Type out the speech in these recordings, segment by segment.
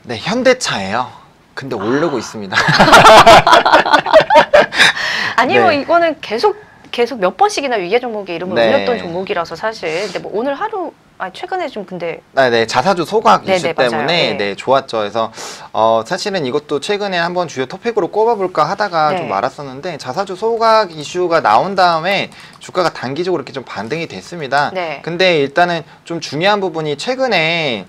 네, 현대차예요. 근데 오르고 있습니다. 아니 네. 뭐 이거는 계속 몇 번씩이나 위계 종목의 이름을 네. 올렸던 종목이라서 사실. 근데 뭐 오늘 하루 최근에 좀 근데 네, 자사주 소각 이슈 네네, 때문에 맞아요. 네, 좋았죠. 그래서 사실은 이것도 최근에 한번 주요 토픽으로 꼽아볼까 하다가 네. 좀 말았었는데 자사주 소각 이슈가 나온 다음에 주가가 단기적으로 이렇게 좀 반등이 됐습니다. 네. 근데 일단은 좀 중요한 부분이 최근에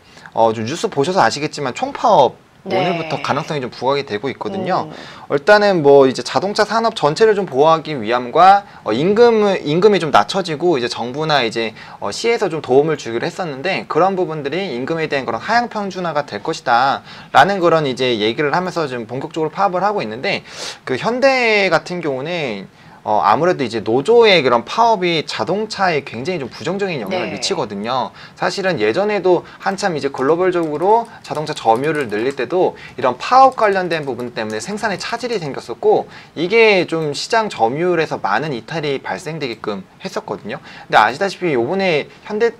좀 뉴스 보셔서 아시겠지만 총파업 네. 오늘부터 가능성이 좀 부각이 되고 있거든요. 일단은 뭐 이제 자동차 산업 전체를 좀 보호하기 위함과 임금이 좀 낮춰지고 이제 정부나 이제 시에서 좀 도움을 주기로 했었는데 그런 부분들이 임금에 대한 그런 하향 평준화가 될 것이다라는 그런 이제 얘기를 하면서 지금 본격적으로 파업을 하고 있는데 그 현대 같은 경우는 아무래도 이제 노조의 그런 파업이 자동차에 굉장히 좀 부정적인 영향을 네. 미치거든요. 사실은 예전에도 한참 이제 글로벌적으로 자동차 점유율을 늘릴 때도 이런 파업 관련된 부분 때문에 생산에 차질이 생겼었고 이게 좀 시장 점유율에서 많은 이탈이 발생되게끔 했었거든요. 근데 아시다시피 요번에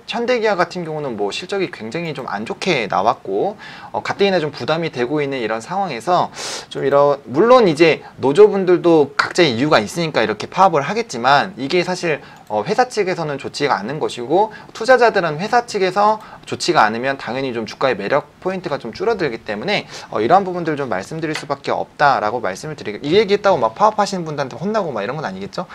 현대기아 같은 경우는 뭐 실적이 굉장히 좀 안 좋게 나왔고 가뜩이나 좀 부담이 되고 있는 이런 상황에서 좀 물론 이제 노조분들도 각자의 이유가 있으니까 이렇게 파업을 하겠지만 이게 사실 회사 측에서는 좋지가 않은 것이고 투자자들은 회사 측에서 좋지가 않으면 당연히 좀 주가의 매력 포인트가 좀 줄어들기 때문에 이러한 부분들을 좀 말씀드릴 수밖에 없다라고 말씀을 드리고 이 얘기했다고 막 파업하시는 분들한테 혼나고 막 이런 건 아니겠죠?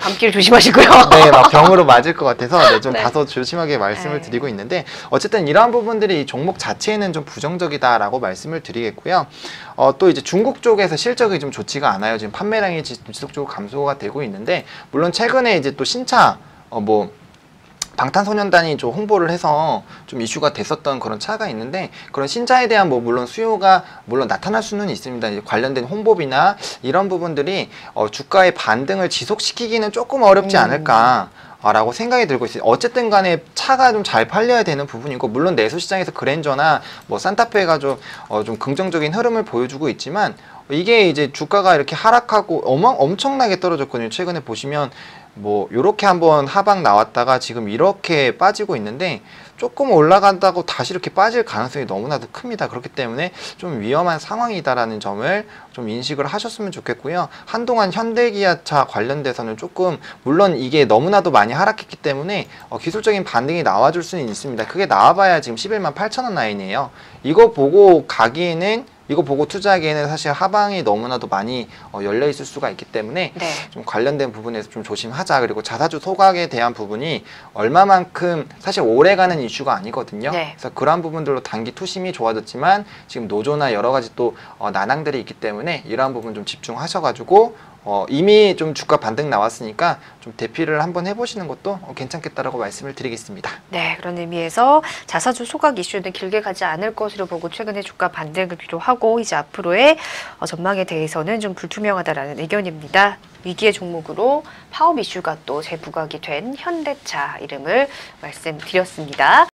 밤길 조심하시고요. 네, 막 병으로 맞을 것 같아서 네, 좀 네. 다소 조심하게 말씀을 네. 드리고 있는데 어쨌든 이러한 부분들이 이 종목 자체에는 좀 부정적이다라고 말씀을 드리겠고요. 또 이제 중국 쪽에서 실적이 좀 좋지가 않아요. 지금 판매량이 지속적으로 감소가 되고 있는데 물론 최근에 이제 또 신차 방탄소년단이 좀 홍보를 해서 좀 이슈가 됐었던 그런 차가 있는데 그런 신차에 대한 뭐 물론 수요가 물론 나타날 수는 있습니다. 이제 관련된 홍보비나 이런 부분들이 주가의 반등을 지속시키기는 조금 어렵지 않을까. 라고 생각이 들고 있어요. 어쨌든 간에 차가 좀 잘 팔려야 되는 부분이고 물론 내수시장에서 그랜저나 뭐 산타페가 좀 긍정적인 흐름을 보여주고 있지만 이게 이제 주가가 이렇게 하락하고 엄청나게 떨어졌거든요. 최근에 보시면 뭐 요렇게 한번 하방 나왔다가 지금 이렇게 빠지고 있는데 조금 올라간다고 다시 이렇게 빠질 가능성이 너무나도 큽니다. 그렇기 때문에 좀 위험한 상황이다라는 점을 좀 인식을 하셨으면 좋겠고요. 한동안 현대기아차 관련돼서는 조금 물론 이게 너무나도 많이 하락했기 때문에 기술적인 반등이 나와줄 수는 있습니다. 그게 나와봐야 지금 11만 8천 원 라인이에요. 이거 보고 투자하기에는 사실 하방이 너무나도 많이 열려 있을 수가 있기 때문에 네. 좀 관련된 부분에서 좀 조심하자. 그리고 자사주 소각에 대한 부분이 얼마만큼 사실 오래가는 이슈가 아니거든요. 네. 그래서 그러한 부분들로 단기 투심이 좋아졌지만 지금 노조나 여러 가지 또 난항들이 있기 때문에 이러한 부분 좀 집중하셔가지고 이미 좀 주가 반등 나왔으니까 좀 대피를 한번 해보시는 것도 괜찮겠다라고 말씀을 드리겠습니다. 네, 그런 의미에서 자사주 소각 이슈는 길게 가지 않을 것으로 보고 최근에 주가 반등을 비롯하고 이제 앞으로의 전망에 대해서는 좀 불투명하다라는 의견입니다. 위기의 종목으로 파업 이슈가 또 재부각이 된 현대차 이름을 말씀드렸습니다.